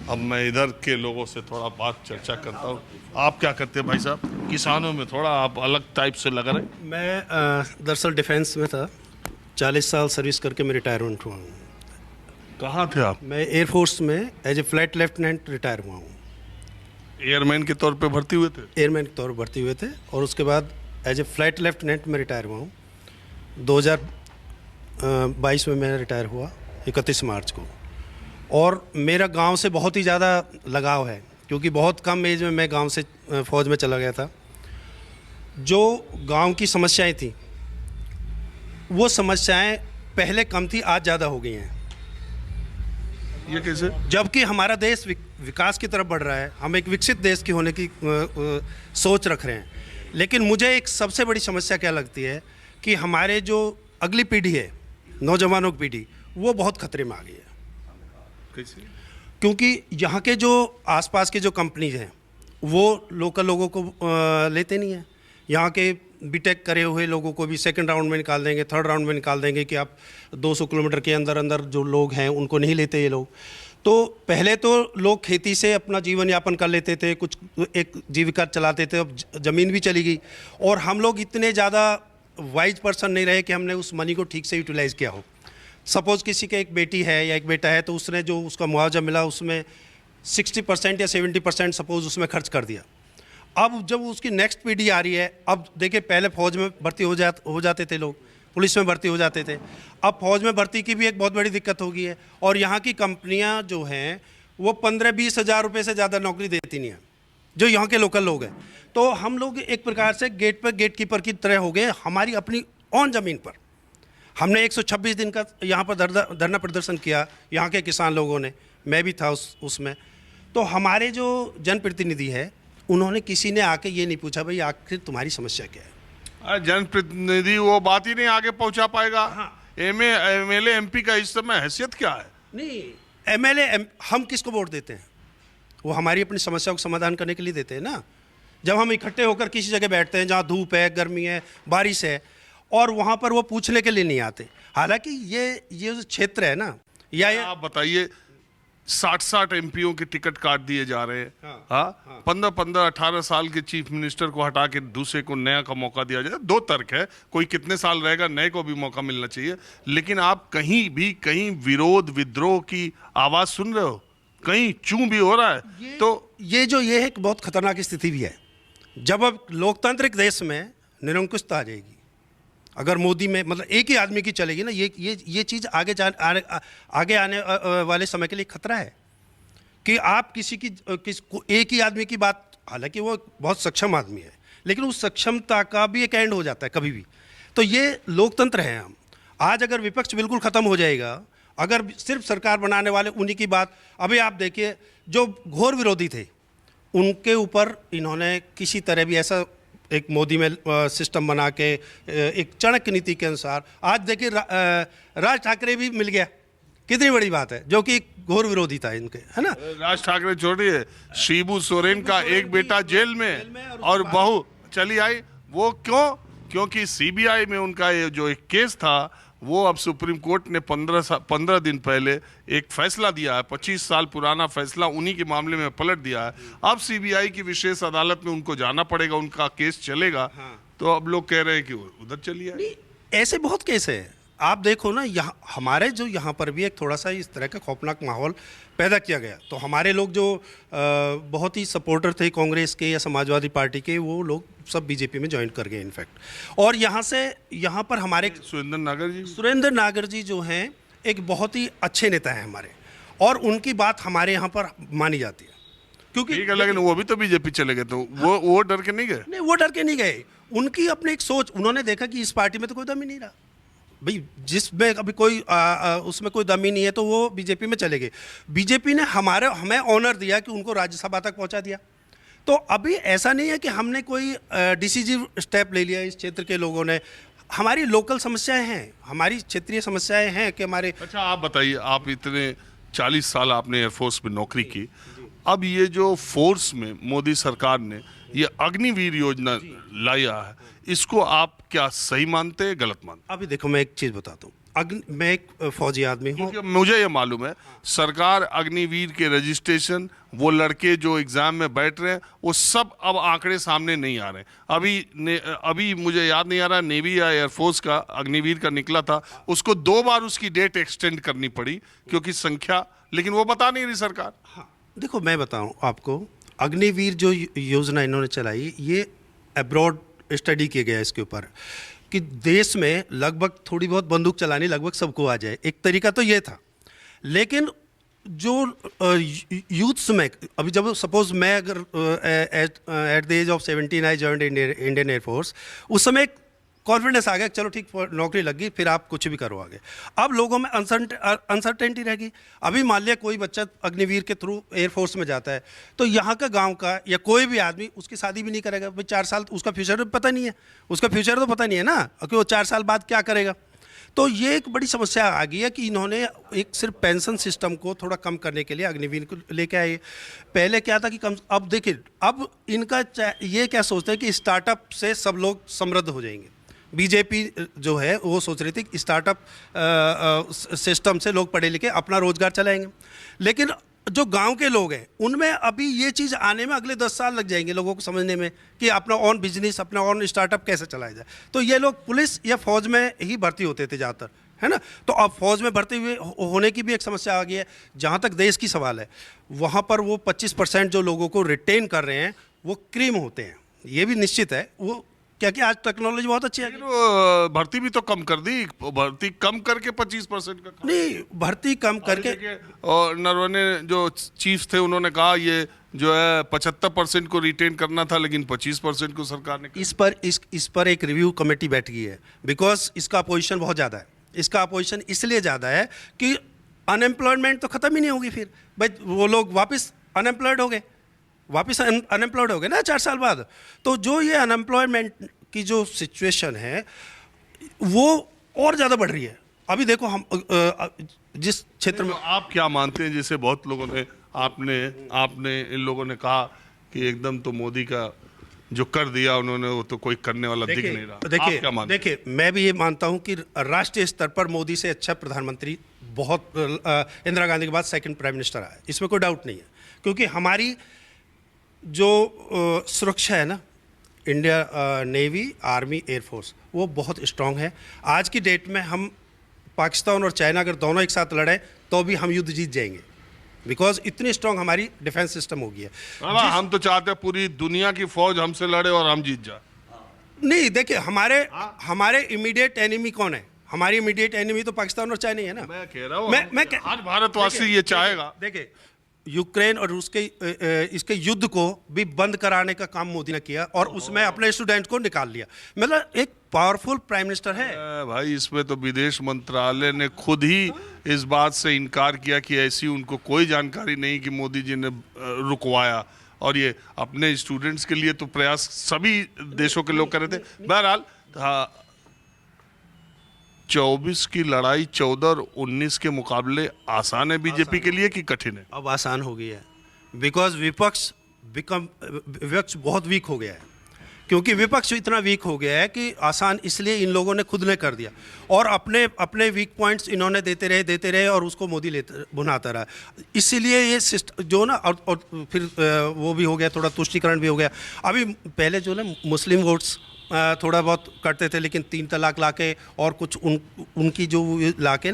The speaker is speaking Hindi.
अब मैं इधर के लोगों से थोड़ा बात चर्चा करता हूँ। आप क्या करते हैं भाई साहब? किसानों में थोड़ा आप अलग टाइप से लग रहे हैं। मैं दरअसल डिफेंस में था, 40 साल सर्विस करके मैं रिटायरमेंट हुआ हूँ। कहाँ थे आप? मैं एयरफोर्स में as a flight lieutenant retire हुआ हूँ। एयरमैन के तौर पे भर्ती हुए थे? एयरमैन के तौर पर भर्ती हुए थे और उसके बाद एज ए फ्लाइट लेफ्टिनेंट में रिटायर हुआ हूँ। 2022 में मैं रिटायर हुआ 31 मार्च को। और मेरा गांव से बहुत ही ज़्यादा लगाव है, क्योंकि बहुत कम एज में मैं गांव से फ़ौज में चला गया था। जो गांव की समस्याएं थी, वो समस्याएं पहले कम थी, आज ज़्यादा हो गई हैं। ये कैसे? जबकि हमारा देश विकास की तरफ बढ़ रहा है, हम एक विकसित देश की होने की सोच रख रहे हैं, लेकिन मुझे एक सबसे बड़ी समस्या क्या लगती है कि हमारे जो अगली पीढ़ी है, नौजवानों की पीढ़ी, वो बहुत खतरे में आ गई है। कैसे? क्योंकि यहाँ के जो आसपास के जो कंपनीज हैं वो लोकल लोगों को लेते नहीं हैं। यहाँ के बीटेक करे हुए लोगों को भी सेकंड राउंड में निकाल देंगे, थर्ड राउंड में निकाल देंगे कि आप 200 किलोमीटर के अंदर अंदर जो लोग हैं उनको नहीं लेते ये लोग। तो पहले तो लोग खेती से अपना जीवन यापन कर लेते थे, कुछ एक जीविका चलाते थे। अब ज़मीन भी चली गई और हम लोग इतने ज़्यादा वाइज पर्सन नहीं रहे कि हमने उस मनी को ठीक से यूटिलाइज़ किया हो। सपोज़ किसी के एक बेटी है या एक बेटा है, तो उसने जो उसका मुआवजा मिला उसमें 60% या 70% सपोज़ उसमें खर्च कर दिया। अब जब उसकी नेक्स्ट पीढ़ी आ रही है, अब देखिए पहले फ़ौज में भर्ती हो जाते थे लोग, पुलिस में भर्ती हो जाते थे। अब फ़ौज में भर्ती की भी एक बहुत बड़ी दिक्कत हो गई है और यहाँ की कंपनियाँ जो हैं वो 15-20 हज़ार रुपये से ज़्यादा नौकरी देती नहीं हैं, जो यहाँ के लोकल लोग हैं। तो हम लोग एक प्रकार से गेट पर गेट कीपर की तरह हो गए। हमारी अपनी ऑन ज़मीन पर हमने 126 दिन का यहाँ पर धरना प्रदर्शन किया, यहाँ के किसान लोगों ने, मैं भी था उसमें। तो हमारे जो जनप्रतिनिधि है, उन्होंने किसी ने आके ये नहीं पूछा भाई आखिर तुम्हारी समस्या क्या है। जनप्रतिनिधि वो बात ही नहीं आगे पहुंचा पाएगा। हाँ। एमएलए एमपी का इस समय हैसियत क्या है? नहीं, एमएलए हम किसको वोट देते हैं? वो हमारी अपनी समस्या को समाधान करने के लिए देते हैं ना। जब हम इकट्ठे होकर किसी जगह बैठते हैं जहाँ धूप है, गर्मी है, बारिश है, और वहाँ पर वो पूछने के लिए नहीं आते। हालांकि ये जो क्षेत्र है ना, या ये आप बताइए, 60 एमपीओ के टिकट काट दिए जा रहे हैं। हाँ, 15-15, 18 साल के चीफ मिनिस्टर को हटा के दूसरे को नया का मौका दिया जाए। दो तर्क है, कोई कितने साल रहेगा, नए को भी मौका मिलना चाहिए। लेकिन आप कहीं विरोध विद्रोह की आवाज सुन रहे हो? कहीं चूं भी हो रहा है? तो ये है एक बहुत खतरनाक स्थिति भी है। जब अब लोकतांत्रिक देश में निरंकुशता आ जाएगी, अगर मोदी में मतलब एक ही आदमी की चलेगी ना, ये चीज़ आगे आने वाले समय के लिए खतरा है कि आप एक ही आदमी की बात, हालांकि वो बहुत सक्षम आदमी है, लेकिन उस सक्षमता का भी एक एंड हो जाता है कभी भी। तो ये लोकतंत्र है। हम आज अगर विपक्ष बिल्कुल ख़त्म हो जाएगा, अगर सिर्फ सरकार बनाने वाले उन्हीं की बात, अभी आप देखिए जो घोर विरोधी थे उनके ऊपर इन्होंने किसी तरह भी ऐसा एक मोदी में सिस्टम बना के एक चाणक्य नीति के अनुसार आज देखिए राज ठाकरे भी मिल गया। कितनी बड़ी बात है, जो कि घोर विरोधी था इनके, है ना। राज ठाकरे छोड़िए, शिबू सोरेन का एक बेटा जेल में और बहू चली आई। वो क्योंकि सीबीआई में उनका ये जो एक केस था, वो अब सुप्रीम कोर्ट ने 15 दिन पहले एक फैसला दिया है। 25 साल पुराना फैसला उन्हीं के मामले में पलट दिया है। अब सीबीआई की विशेष अदालत में उनको जाना पड़ेगा, उनका केस चलेगा। हाँ। तो अब लोग कह रहे हैं कि उधर चलिए। ऐसे बहुत केस है, आप देखो ना। यहाँ हमारे जो यहाँ पर भी एक थोड़ा सा इस तरह का खौफनाक माहौल पैदा किया गया, तो हमारे लोग जो बहुत ही सपोर्टर थे कांग्रेस के या समाजवादी पार्टी के, वो लोग सब बीजेपी में ज्वाइन कर गए इनफैक्ट। और यहाँ पर हमारे सुरेंद्र नागर जी जो हैं एक बहुत ही अच्छे नेता हैं हमारे, और उनकी बात हमारे यहाँ पर मानी जाती है। क्योंकि ठीक है, लेकिन वो भी तो बीजेपी चले गए, तो वो डर के नहीं गए? नहीं, वो डर के नहीं गए। उनकी अपनी एक सोच, उन्होंने देखा कि इस पार्टी में तो कोई दम ही नहीं रहा भाई, जिसमें अभी कोई उसमें कोई दम ही नहीं है, तो वो बीजेपी में चले गए। बीजेपी ने हमें ऑनर दिया कि उनको राज्यसभा तक पहुंचा दिया। तो अभी ऐसा नहीं है कि हमने कोई डिसीजिव स्टेप ले लिया इस क्षेत्र के लोगों ने। हमारी लोकल समस्याएं हैं, हमारी क्षेत्रीय समस्याएं हैं कि हमारे। अच्छा, आप बताइए, आप इतने 40 साल आपने एयरफोर्स में नौकरी की, अब ये जो फोर्स में मोदी सरकार ने ये अग्निवीर योजना लाया है, इसको आप क्या सही मानते हैं, गलत मानते हैं? अभी देखो, मैं एक चीज़ बताता हूँ। मैं एक फौजी आदमी हूँ। क्योंकि मुझे ये मालूम है सरकार अग्निवीर के रजिस्ट्रेशन, वो लड़के जो एग्जाम में बैठ रहे हैं, वो सब अब आंकड़े सामने नहीं आ रहे हैं। अभी मुझे याद नहीं आ रहा नेवी या एयरफोर्स का अग्निवीर का निकला था, उसको 2 बार उसकी डेट एक्सटेंड करनी पड़ी क्योंकि संख्या, लेकिन वो बता नहीं रही सरकार। हाँ, देखो मैं बताऊँ आपको, अग्निवीर जो योजना इन्होंने चलाई, ये अब्रॉड स्टडी किया गया इसके ऊपर कि देश में लगभग थोड़ी बहुत बंदूक चलानी लगभग सबको आ जाए, एक तरीका तो ये था। लेकिन जो यूथ्स में अभी, जब सपोज मैं अगर at the age of 17 I joined Indian air force, उस समय कॉन्फिडेंस आ गया, चलो ठीक नौकरी लग गई, फिर आप कुछ भी करो आगे। अब लोगों में अनसर्टेनिटी रहेगी। अभी मान लिया कोई बच्चा अग्निवीर के थ्रू एयरफोर्स में जाता है, तो यहाँ का गांव का या कोई भी आदमी उसकी शादी भी नहीं करेगा भाई, 4 साल उसका फ्यूचर तो पता नहीं है, उसका फ्यूचर तो पता नहीं है ना कि वो 4 साल बाद क्या करेगा। तो ये एक बड़ी समस्या आ गई है कि इन्होंने एक सिर्फ पेंशन सिस्टम को थोड़ा कम करने के लिए अग्निवीर को लेके आए। पहले क्या था कि कम, अब देखिए अब इनका ये क्या सोचते हैं कि स्टार्टअप से सब लोग समृद्ध हो जाएंगे। बीजेपी जो है वो सोच रही थी कि स्टार्टअप सिस्टम से लोग पढ़े लिखे अपना रोजगार चलाएंगे, लेकिन जो गांव के लोग हैं उनमें अभी ये चीज़ आने में अगले 10 साल लग जाएंगे लोगों को समझने में कि अपना ऑन बिजनेस, अपना ऑन स्टार्टअप कैसे चलाया जाए। तो ये लोग पुलिस या फौज में ही भर्ती होते थे ज़्यादातर, है ना। तो अब फौज में भर्ती हुए होने की भी एक समस्या आ गई है। जहाँ तक देश की सवाल है, वहाँ पर वो 25% जो लोगों को रिटेन कर रहे हैं वो क्रीम होते हैं, ये भी निश्चित है। वो क्या कि आज टेक्नोलॉजी बहुत अच्छी है, भर्ती भी तो कम कर दी, भर्ती कम करके 25% का नहीं, भर्ती कम करके। और नरवणे जो चीफ थे उन्होंने कहा ये जो है 75% को रिटेन करना था, लेकिन 25% को सरकार ने। इस पर एक रिव्यू कमेटी बैठ गई है, बिकॉज इसका अपोजिशन बहुत ज़्यादा है। इसका अपोजिशन इसलिए ज़्यादा है कि अनएम्प्लॉयमेंट तो ख़त्म ही नहीं होगी, फिर भाई वो लोग वापस अनएम्प्लॉयड हो गए, वापस अनएम्प्लॉयड हो गए ना 4 साल बाद। तो जो ये अनएम्प्लॉयमेंट की जो सिचुएशन है वो और ज़्यादा बढ़ रही है। अभी देखो हम जिस क्षेत्र में, आप क्या मानते हैं, जैसे बहुत लोगों ने आपने इन लोगों ने कहा कि एकदम तो मोदी का जो कर दिया उन्होंने वो तो कोई करने वाला दिख नहीं रहा। देखिए मैं भी ये मानता हूं कि राष्ट्रीय स्तर पर मोदी से अच्छा प्रधानमंत्री बहुत इंदिरा गांधी के बाद सेकंड प्राइम मिनिस्टर आया, इसमें कोई डाउट नहीं है। क्योंकि हमारी जो सुरक्षा है ना, इंडिया नेवी, आर्मी, एयरफोर्स, वो बहुत स्ट्रांग है। आज की डेट में हम पाकिस्तान और चाइना अगर दोनों एक साथ लड़े तो भी हम युद्ध जीत जाएंगे, बिकॉज इतनी स्ट्रांग हमारी डिफेंस सिस्टम हो गई है। हम तो चाहते हैं पूरी दुनिया की फौज हमसे लड़े और हम जीत जाए। नहीं, देखिए हमारे इमीडिएट एनिमी कौन है? हमारी इमीडिएट एनिमी तो पाकिस्तान और चाइना ही है ना। मैं कह रहा हूँ हर भारतवासी ये चाहेगा। देखिए यूक्रेन और रूस के इसके युद्ध को भी बंद कराने का काम मोदी ने किया और उसमें अपने स्टूडेंट को निकाल लिया। मतलब एक पावरफुल प्राइम मिनिस्टर है भाई। इसमें तो विदेश मंत्रालय ने खुद ही इस बात से इनकार किया कि ऐसी उनको कोई जानकारी नहीं कि मोदी जी ने रुकवाया, और ये अपने स्टूडेंट्स के लिए तो प्रयास सभी देशों के लोग कर रहे थे। बहरहाल 24 की लड़ाई 14 और 19 के मुकाबले आसान है बीजेपी के लिए कि कठिन है? अब आसान हो गई है, बिकॉज विपक्ष बहुत वीक हो गया है। क्योंकि विपक्ष इतना वीक हो गया है कि आसान इसलिए इन लोगों ने खुद ने कर दिया, और अपने वीक पॉइंट्स इन्होंने देते रहे और उसको मोदी भुनाता रहा। इसीलिए ये सिस्टम जो ना, और फिर वो भी हो गया, थोड़ा तुष्टीकरण भी हो गया। अभी पहले जो ना मुस्लिम वोट्स थोड़ा बहुत करते थे, लेकिन 3 तलाक लाके और कुछ उनकी जो लाके